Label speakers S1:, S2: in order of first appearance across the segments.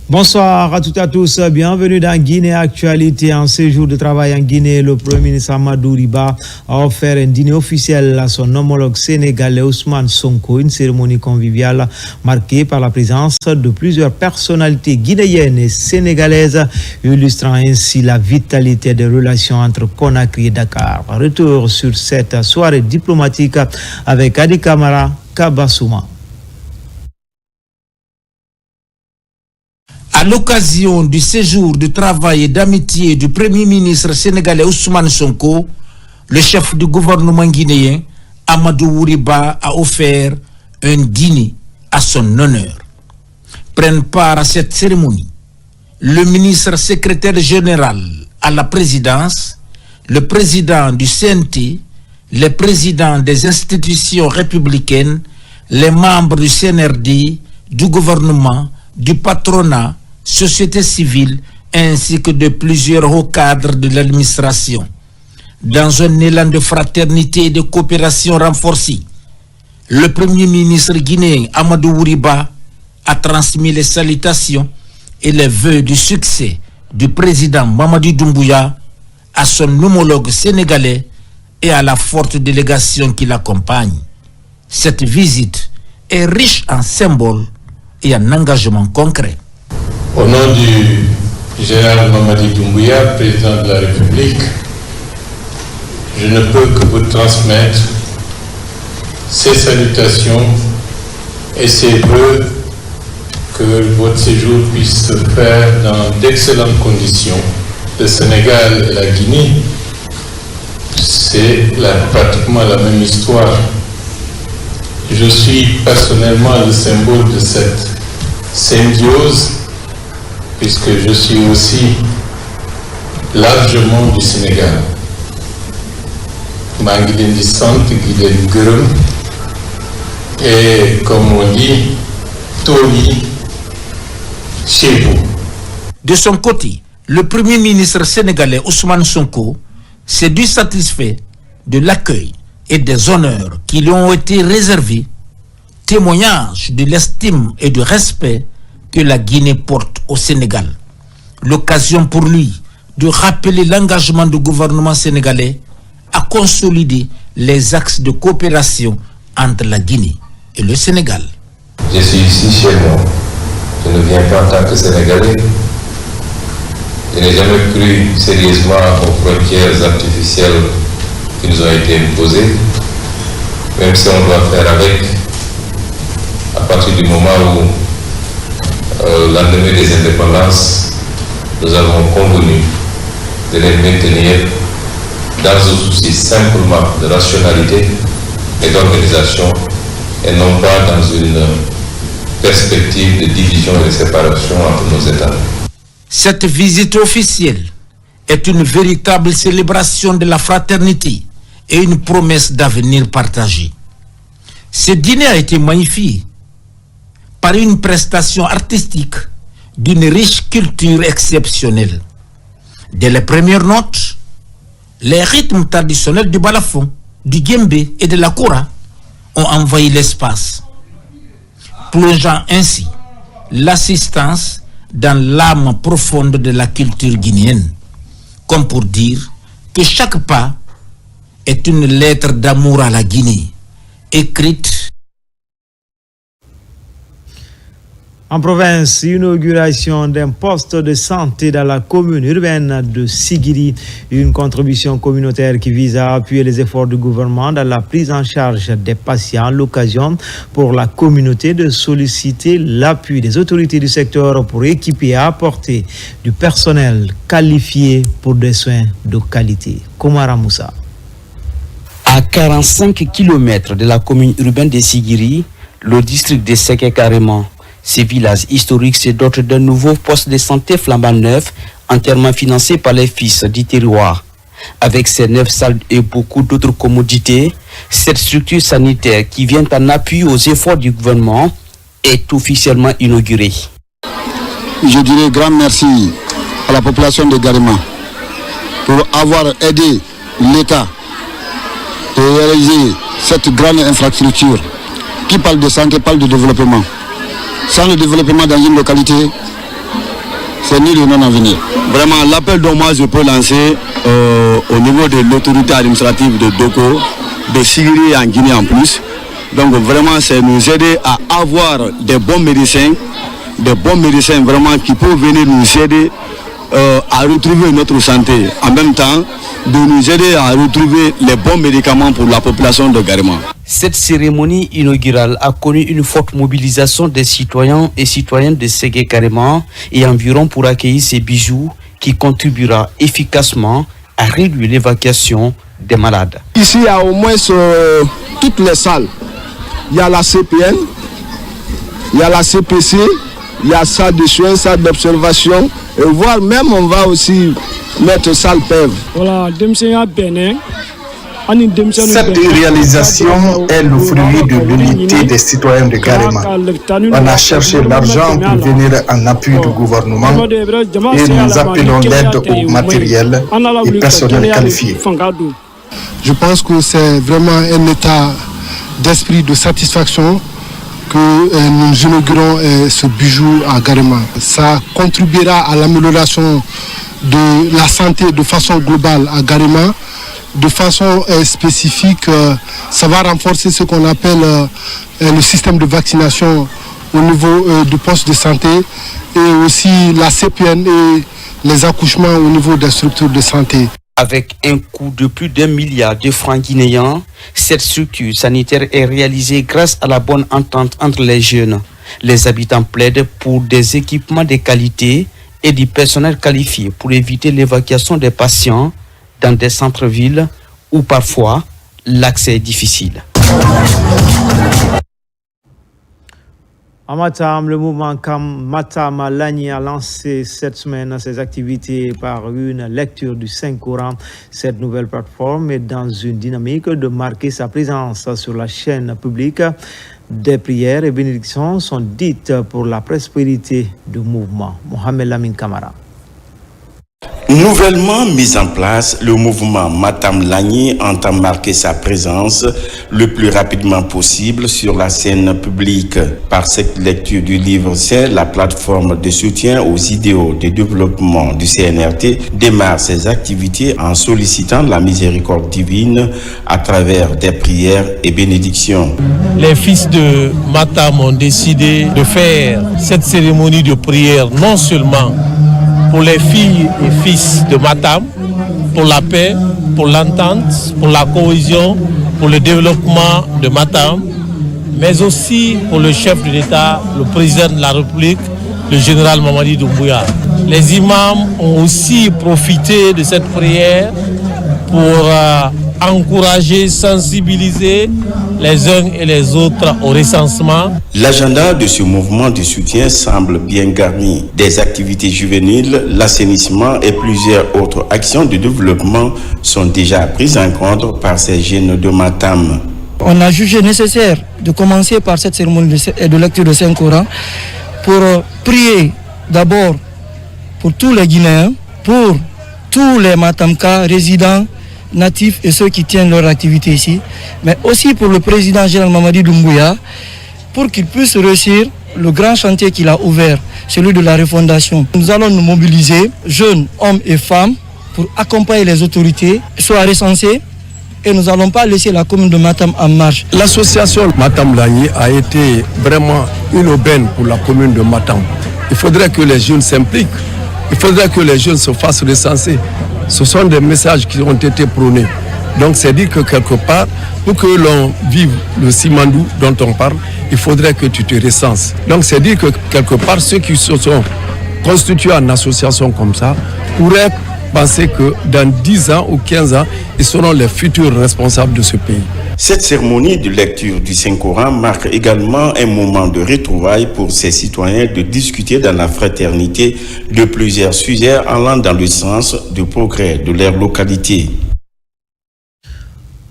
S1: Bonsoir à toutes et à tous, bienvenue dans Guinée Actualité. En séjour de travail en Guinée, le Premier ministre Amadou Riba a offert un dîner officiel à son homologue sénégalais Ousmane Sonko, une cérémonie conviviale marquée par la présence de plusieurs personnalités guinéennes et sénégalaises, illustrant ainsi la vitalité des relations entre Conakry et Dakar. Retour sur cette soirée diplomatique avec Adi Kamara Kabassouma.
S2: À l'occasion du séjour de travail et d'amitié du Premier ministre sénégalais Ousmane Sonko, le chef du gouvernement guinéen, Amadou Riba, a offert un dîner à son honneur. Prennent part à cette cérémonie le ministre secrétaire général à la présidence, le président du CNT, les présidents des institutions républicaines, les membres du CNRD, du gouvernement, du patronat, société civile, ainsi que de plusieurs hauts cadres de l'administration. Dans un élan de fraternité et de coopération renforcée, le Premier ministre guinéen Amadou Riba a transmis les salutations et les vœux du succès du président Mamadi Doumbouya à son homologue sénégalais et à la forte délégation qui l'accompagne. Cette visite est riche en symboles et un engagement concret.
S3: Au nom du général Mamadi Doumbouya, président de la République, je ne peux que vous transmettre ces salutations et ces vœux que votre séjour puisse se faire dans d'excellentes conditions. Le Sénégal et la Guinée, c'est pratiquement la même histoire. Je suis personnellement le symbole de cette symbiose, puisque je suis aussi largement du Sénégal. Manguiden di sant Guiden Gurum, et comme on dit, Tony chez vous.
S2: De son côté, le Premier ministre sénégalais Ousmane Sonko s'est dit satisfait de l'accueil et des honneurs qui lui ont été réservés, témoignage de l'estime et du respect que la Guinée porte au Sénégal. L'occasion pour lui de rappeler l'engagement du gouvernement sénégalais à consolider les axes de coopération entre la Guinée et le Sénégal.
S4: Je suis ici chez moi. Je ne viens pas en tant que Sénégalais. Je n'ai jamais cru sérieusement aux frontières artificielles qui nous ont été imposées, même si on doit faire avec, à partir du moment où, au lendemain des indépendances, nous avons convenu de les maintenir dans un souci simplement de rationalité et d'organisation, et non pas dans une perspective de division et de séparation entre nos États.
S2: Cette visite officielle est une véritable célébration de la fraternité et une promesse d'avenir partagé. Ce dîner a été magnifié par une prestation artistique d'une riche culture exceptionnelle. Dès les premières notes, les rythmes traditionnels du balafon, du djembé et de la koura ont envahi l'espace, plongeant ainsi l'assistance dans l'âme profonde de la culture guinéenne, comme pour dire que chaque pas est une lettre d'amour à la Guinée, écrite.
S1: En province, inauguration d'un poste de santé dans la commune urbaine de Sigiri, une contribution communautaire qui vise à appuyer les efforts du gouvernement dans la prise en charge des patients. L'occasion pour la communauté de solliciter l'appui des autorités du secteur pour équiper et apporter du personnel qualifié pour des soins de qualité. Komara Moussa.
S5: À 45 km de la commune urbaine de Sigiri, le district de Seké-Carrément, ces villages historiques se dotent d'un nouveau poste de santé flambant neuf, entièrement financé par les fils du terroir. Avec ses 9 salles et beaucoup d'autres commodités, cette structure sanitaire qui vient en appui aux efforts du gouvernement est officiellement inaugurée.
S6: Je dirais grand merci à la population de Garima pour avoir aidé l'État de réaliser cette grande infrastructure. Qui parle de santé parle de développement. Sans le développement dans une localité, c'est ni le non-avenir.
S7: Vraiment, l'appel dont moi je peux lancer au niveau de l'autorité administrative de Doko, de Sigiri en Guinée en plus, donc vraiment c'est nous aider à avoir des bons médecins vraiment qui peuvent venir nous aider à retrouver notre santé. En même temps, de nous aider à retrouver les bons médicaments pour la population de Garema.
S5: Cette cérémonie inaugurale a connu une forte mobilisation des citoyens et citoyennes de Ségué Carrément et environ pour accueillir ces bijoux qui contribuera efficacement à réduire l'évacuation des malades.
S8: Ici, il y a au moins toutes les salles. Il y a la CPN, il y a la CPC, il y a salle de soins, salle d'observation, et voire même on va aussi mettre salle PEV. Voilà,
S9: cette réalisation est le fruit de l'unité des citoyens de Garema. On a cherché l'argent pour venir en appui du gouvernement et nous appelons l'aide au matériel et personnel qualifié.
S8: Je pense que c'est vraiment un état d'esprit de satisfaction que nous inaugurons ce bijou à Garema. Ça contribuera à l'amélioration de la santé de façon globale à Garema. De façon spécifique, ça va renforcer ce qu'on appelle le système de vaccination au niveau du poste de santé et aussi la CPN et les accouchements au niveau des structures de santé.
S5: Avec un coût de plus d'1 milliard de francs guinéens, cette structure sanitaire est réalisée grâce à la bonne entente entre les jeunes. Les habitants plaident pour des équipements de qualité et du personnel qualifié pour éviter l'évacuation des patients dans des centres-villes où parfois l'accès est difficile.
S1: À Matam, le mouvement Matam Lagny a lancé cette semaine ses activités par une lecture du Saint-Coran. Cette nouvelle plateforme est dans une dynamique de marquer sa présence sur la chaîne publique. Des prières et bénédictions sont dites pour la prospérité du mouvement. Mohamed Lamine Kamara.
S10: Nouvellement mis en place, le mouvement Matam Lagny entend marquer sa présence le plus rapidement possible sur la scène publique. Par cette lecture du livre saint, la plateforme de soutien aux idéaux de développement du CNRT démarre ses activités en sollicitant la miséricorde divine à travers des prières et bénédictions.
S11: Les fils de Matam ont décidé de faire cette cérémonie de prière non seulement pour les filles et fils de Matam, pour la paix, pour l'entente, pour la cohésion, pour le développement de Matam, mais aussi pour le chef de l'État, le président de la République, le général Mamadi Doumbouya. Les imams ont aussi profité de cette prière pour encourager, sensibiliser les uns et les autres au recensement.
S10: L'agenda de ce mouvement de soutien semble bien garni. Des activités juvéniles, l'assainissement et plusieurs autres actions de développement sont déjà prises en compte par ces jeunes de Matam.
S12: On a jugé nécessaire de commencer par cette cérémonie de lecture de Saint-Coran pour prier d'abord pour tous les Guinéens, pour tous les Matamka résidents, natifs et ceux qui tiennent leur activité ici, mais aussi pour le président général Mamadi Doumbouya, pour qu'il puisse réussir le grand chantier qu'il a ouvert, celui de la refondation. Nous allons nous mobiliser, jeunes, hommes et femmes, pour accompagner les autorités, soient recensés, et nous n'allons pas laisser la commune de Matam en marge.
S13: L'association Matam Lagny a été vraiment une aubaine pour la commune de Matam. Il faudrait que les jeunes s'impliquent, il faudrait que les jeunes se fassent recenser. Ce sont des messages qui ont été prônés. Donc c'est dire que quelque part, pour que l'on vive le Simandou dont on parle, il faudrait que tu te recenses. Donc c'est dire que quelque part, ceux qui se sont constitués en association comme ça pourraient penser que dans 10 ans ou 15 ans, ils seront les futurs responsables de ce pays.
S10: Cette cérémonie de lecture du Saint-Coran marque également un moment de retrouvailles pour ces citoyens de discuter dans la fraternité de plusieurs sujets allant dans le sens du progrès de leur localité.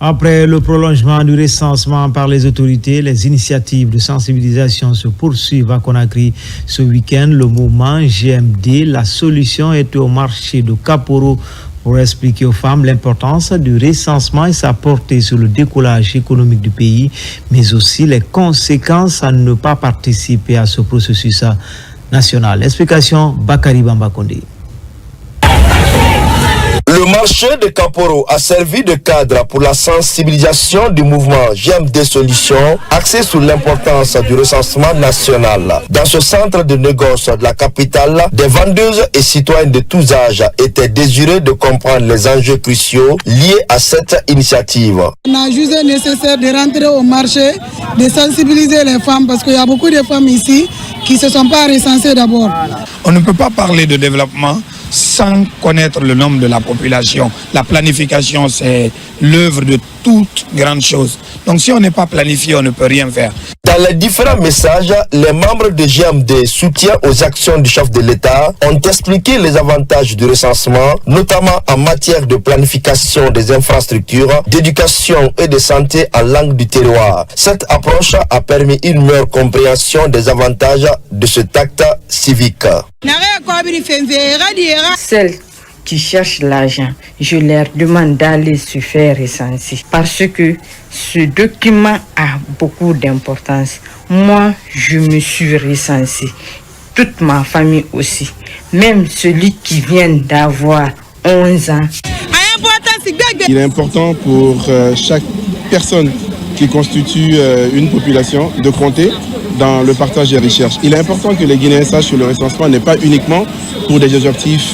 S1: Après le prolongement du recensement par les autorités, les initiatives de sensibilisation se poursuivent à Conakry. Ce week-end, le mouvement GMD, la solution est au marché de Kaporo pour expliquer aux femmes l'importance du recensement et sa portée sur le décollage économique du pays, mais aussi les conséquences à ne pas participer à ce processus national. Explication Bakari Bambakonde.
S14: Le marché de Kaporo a servi de cadre pour la sensibilisation du mouvement GMD Solutions axé sur l'importance du recensement national. Dans ce centre de négoce de la capitale, des vendeuses et citoyens de tous âges étaient désireux de comprendre les enjeux cruciaux liés à cette initiative.
S15: On a jugé nécessaire de rentrer au marché, de sensibiliser les femmes parce qu'il y a beaucoup de femmes ici qui ne se sont pas recensées d'abord.
S16: On ne peut pas parler de développement sans connaître le nombre de la population. La planification, c'est l'œuvre de toute grande chose. Donc si on n'est pas planifié, on ne peut rien faire.
S14: Dans les différents messages, les membres de GMD soutien aux actions du chef de l'État ont expliqué les avantages du recensement, notamment en matière de planification des infrastructures, d'éducation et de santé en langue du terroir. Cette approche a permis une meilleure compréhension des avantages de cet acte civique.
S17: Celles qui cherchent l'argent, je leur demande d'aller se faire recenser parce que ce document a beaucoup d'importance. Moi, je me suis recensé, toute ma famille aussi, même celui qui vient d'avoir 11 ans.
S18: Il est important pour chaque personne qui constitue une population de compter dans le partage des richesses. Il est important que les Guinéens sachent que le recensement n'est pas uniquement pour des objectifs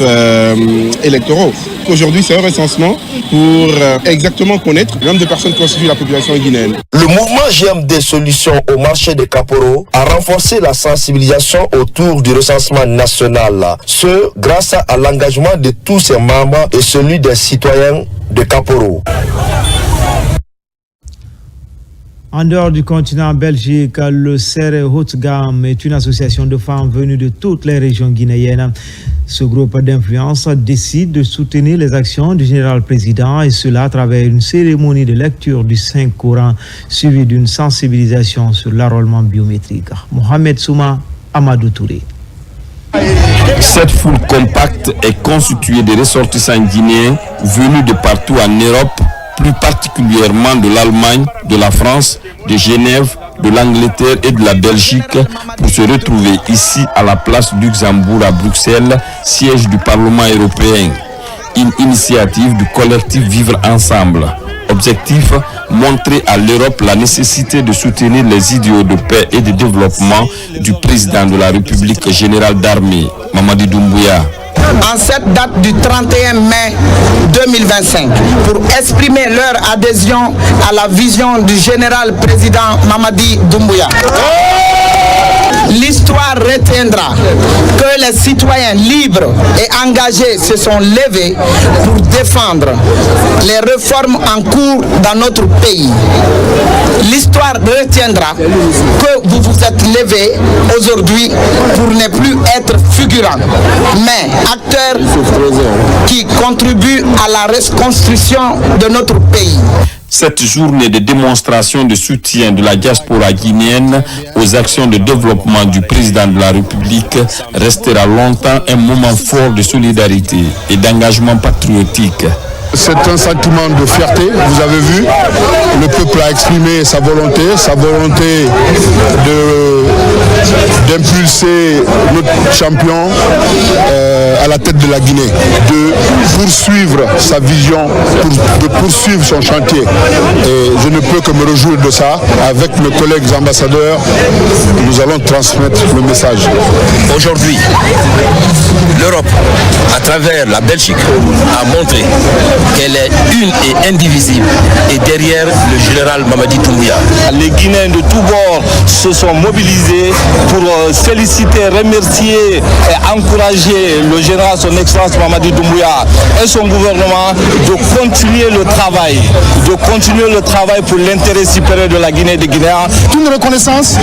S18: électoraux. Aujourd'hui, c'est un recensement pour exactement connaître le nombre de personnes qui constituent la population guinéenne.
S14: Le mouvement GMD Solutions au marché de Kaporo a renforcé la sensibilisation autour du recensement national. Ce, grâce à l'engagement de tous ses membres et celui des citoyens de Kaporo.
S1: En dehors du continent Belgique, le Serre Haute Gamme est une association de femmes venues de toutes les régions guinéennes. Ce groupe d'influence décide de soutenir les actions du général président et cela à travers une cérémonie de lecture du Saint-Coran suivie d'une sensibilisation sur l'enrôlement biométrique. Mohamed Souma, Amadou Touré.
S19: Cette foule compacte est constituée de ressortissants guinéens venus de partout en Europe, plus particulièrement de l'Allemagne, de la France, de Genève, de l'Angleterre et de la Belgique pour se retrouver ici à la place Luxembourg à Bruxelles, siège du Parlement européen. Une initiative du collectif Vivre Ensemble. Objectif, montrer à l'Europe la nécessité de soutenir les idéaux de paix et de développement du président de la République général d'armée, Mamadi Doumbouya.
S20: En cette date du 31 mai 2025 pour exprimer leur adhésion à la vision du général président Mamadi Doumbouya. L'histoire retiendra que les citoyens libres et engagés se sont levés pour défendre les réformes en cours dans notre pays. L'histoire retiendra que vous vous êtes levés aujourd'hui pour ne plus être figurants, mais acteurs qui contribuent à la reconstruction de notre pays.
S19: Cette journée de démonstration de soutien de la diaspora guinéenne aux actions de développement du président de la République restera longtemps un moment fort de solidarité et d'engagement patriotique.
S6: C'est un sentiment de fierté, vous avez vu, le peuple a exprimé sa volonté d'impulser notre champion à la tête de la Guinée, de poursuivre sa vision, de poursuivre son chantier. Et je ne peux que me réjouir de ça. Avec mes collègues ambassadeurs, nous allons transmettre le message.
S21: Aujourd'hui, l'Europe, à travers la Belgique, a montré qu'elle est une et indivisible et derrière le général Mamadi Doumbouya.
S22: Les Guinéens de tous bords se sont mobilisés pour féliciter, remercier et encourager le général, son excellence Mamadi Doumbouya et son gouvernement de continuer le travail pour l'intérêt supérieur de la Guinée et des Guinéens.
S23: Une reconnaissance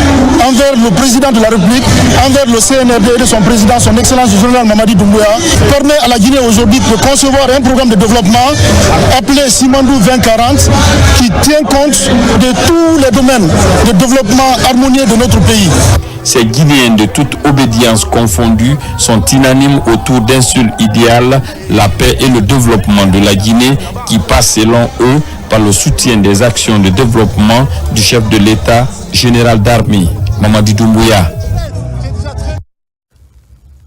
S23: envers le président de la République, envers le CNRD et de son président, son excellence le général Mamadi Doumbouya, permet à la Guinée aujourd'hui de concevoir un programme de développement appelé Simandou 2040 qui tient compte de tous les domaines de développement harmonieux de notre pays.
S19: ces Guinéens de toute obédience confondue sont unanimes autour d'un seul idéal, la paix et le développement de la Guinée, qui passe selon eux par le soutien des actions de développement du chef de l'État, général d'armée, Mamadi Doumbouya.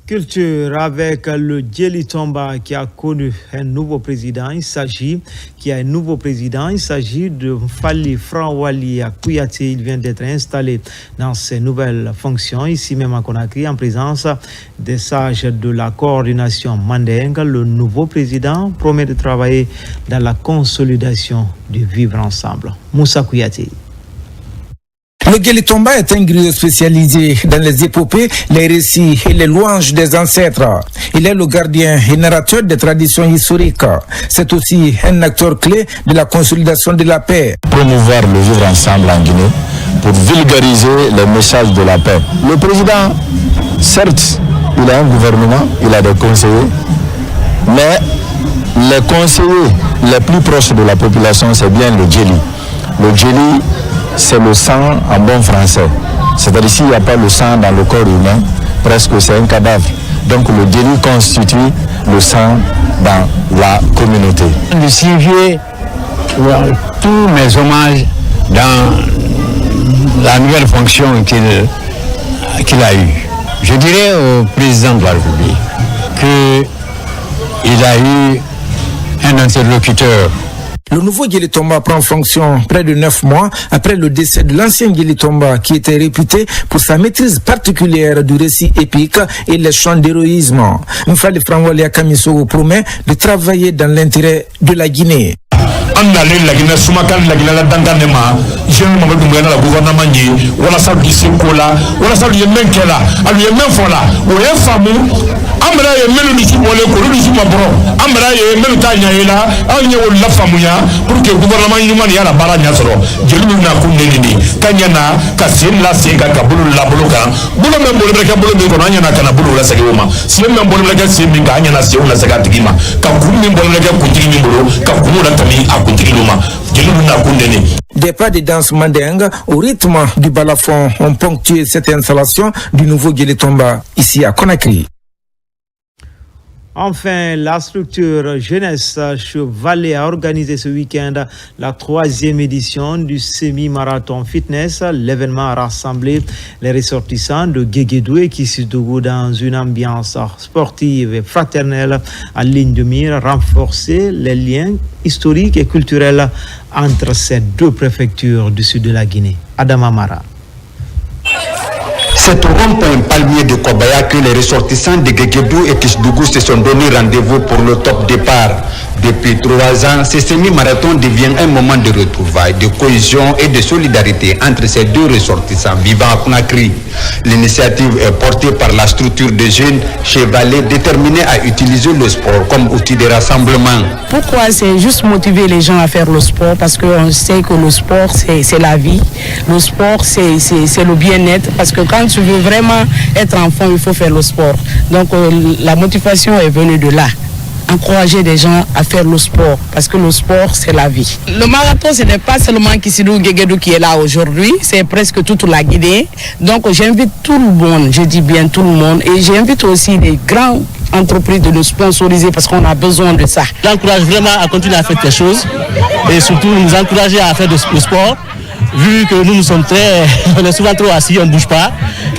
S1: Culture avec le Djeli Tomba qui a connu un nouveau président. Il s'agit de Fali Franwali Kouyaté. Il vient d'être installé dans ses nouvelles fonctions, ici même à Conakry, en présence des sages de la coordination Mandeng. Le nouveau président promet de travailler dans la consolidation du vivre ensemble. Moussa Kouyaté.
S2: Le Djeli Tomba est un griot spécialisé dans les épopées, les récits et les louanges des ancêtres. Il est le gardien et narrateur des traditions historiques. C'est aussi un acteur clé de la consolidation de la paix.
S3: Promouvoir le vivre ensemble en Guinée pour vulgariser les messages de la paix. Le président, certes, il a un gouvernement, il a des conseillers, mais les conseillers les plus proches de la population, c'est bien le Djeli. Le Djeli, c'est le sang en bon français. C'est-à-dire s'il n'y a pas le sang dans le corps humain, presque c'est un cadavre. Donc le Djeli constitue le sang dans la communauté.
S4: Je signifier tous mes hommages dans la nouvelle fonction qu'il a eue. Je dirais au président de la République qu'il a eu un interlocuteur.
S2: Le nouveau Djeli Tomba prend fonction près de 9 mois après le décès de l'ancien Djeli Tomba qui était réputé pour sa maîtrise particulière du récit épique et les chants d'héroïsme. Mfali Franwali Kamiso promet de travailler dans l'intérêt de la Guinée.
S24: La Guinée Soumakan, la Guinée la Danganema, je ne m'en vais la gouvernement, voilà ça du Sekola, voilà ça du Yemen Kela, à l'Yemen Fola, où est fameux, Amra et Melusi pour les Kourousi Mabro, Amra et Melutania et là, Anya ou la Famouya, pour que le gouvernement humain y a la Barania Soro, Jeluna Kundini, Kanyana, Kassin, la Sega, Kabulu, la Boloka, Boulomem Boleka Bolomiko, Anya Kanabulu, la Sagoma, si même Boleka Siminga, Anya Nation, la Sagatigima, Kakumi Boleka Kutini Bolo, Kakuma Tami,
S2: Des pas de danse mandingue au rythme du balafon ont ponctué cette installation du nouveau Djeli Tomba ici à Conakry.
S1: Enfin, la structure Jeunesse Chevalet a organisé ce week-end la 3e édition du semi-marathon fitness. L'événement a rassemblé les ressortissants de Guéguédou et Kissidou dans une ambiance sportive et fraternelle en ligne de mire, renforcer les liens historiques et culturels entre ces deux préfectures du sud de la Guinée. Adama Mara.
S25: C'est au rond-point palmier de Kobaya que les ressortissants de Guéguédou et Kisdougou se sont donné rendez-vous pour le top départ. Depuis 3 ans, ce semi-marathon devient un moment de retrouvailles, de cohésion et de solidarité entre ces deux ressortissants vivant à Conakry. L'initiative est portée par la structure de jeunes Chevalet déterminés à utiliser le sport comme outil de rassemblement.
S26: Pourquoi? C'est juste motiver les gens à faire le sport, parce qu'on sait que le sport c'est la vie, le sport c'est le bien-être, parce que quand tu veux vraiment être enfant, il faut faire le sport. Donc la motivation est venue de là. Encourager des gens à faire le sport, parce que le sport c'est la vie. Le marathon, ce n'est pas seulement Kissidou Guéguédou qui est là aujourd'hui, c'est presque toute la Guinée. Donc j'invite tout le monde, je dis bien tout le monde, et j'invite aussi les grandes entreprises de nous sponsoriser parce qu'on a besoin de ça.
S27: J'encourage vraiment à continuer à faire quelque chose et surtout nous encourager à faire du sport. Vu que nous sommes on est souvent trop assis, on ne bouge pas,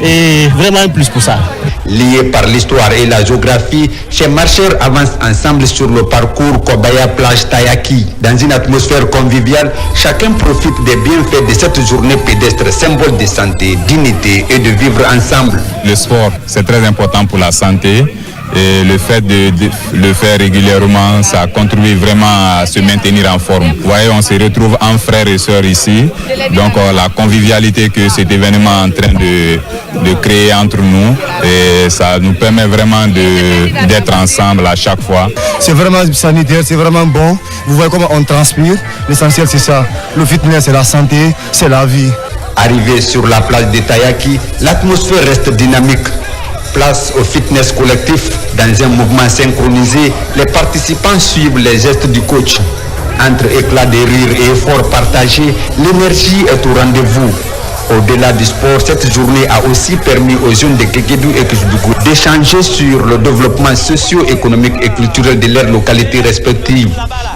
S27: et vraiment un plus pour ça.
S25: Liés par l'histoire et la géographie, ces marcheurs avancent ensemble sur le parcours Kobaya-Plage Tayaki. Dans une atmosphère conviviale, chacun profite des bienfaits de cette journée pédestre, symbole de santé, dignité et de vivre ensemble.
S28: Le sport, c'est très important pour la santé. Et le fait de le faire régulièrement, ça contribue vraiment à se maintenir en forme. Vous voyez, on se retrouve en frères et sœurs ici. Donc la convivialité que cet événement est en train de créer entre nous, et ça nous permet vraiment d'être ensemble à chaque fois.
S23: C'est vraiment sanitaire, c'est vraiment bon. Vous voyez comment on transpire. L'essentiel c'est ça. Le fitness c'est la santé, c'est la vie.
S25: Arrivé sur la plage de Tayaki, l'atmosphère reste dynamique. Place au fitness collectif. Dans un mouvement synchronisé, les participants suivent les gestes du coach. Entre éclats de rire et efforts partagés, l'énergie est au rendez-vous. Au-delà du sport, cette journée a aussi permis aux jeunes de Guéguédou et Kisdougou d'échanger sur le développement socio-économique et culturel de leurs localités respectives,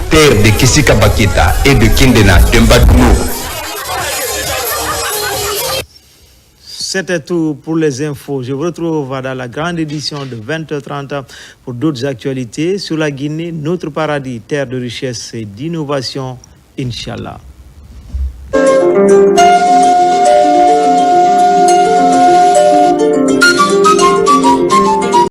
S25: terre de Kissika Bakita et de Kindena d'Mbadouno.
S1: C'était tout pour les infos. Je vous retrouve dans la grande édition de 20h30 pour d'autres actualités sur la Guinée, notre paradis, terre de richesse et d'innovation, Inch'Allah.